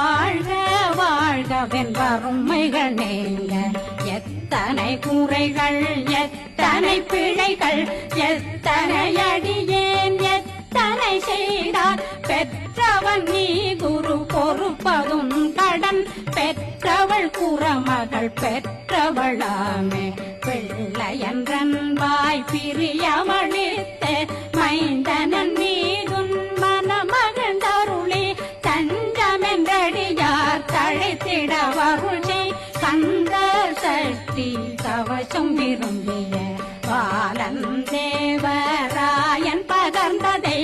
வாழ்க வாழ்கவென்பருமைகள் நீங்க எத்தனை குறைகள் எத்தனை பிழைகள் எத்தனை அடியேன் எத்தனை செய்தார் பெற்றவன் நீ குரு பொறுப்பதும் கடன் பெற்றவள் குறமகள் பெற்றவளாமே பிள்ளையன்றன்பாய் பிரியமளித்த மைந்தனன் மீதுன் மனமகந்தருளி தஞ்சமென்றடியார் தழைத்திட வருஷை கந்த சஷ்டி கவசம் விரும்பிய பாலன் தேவராயன் பகர்ந்ததை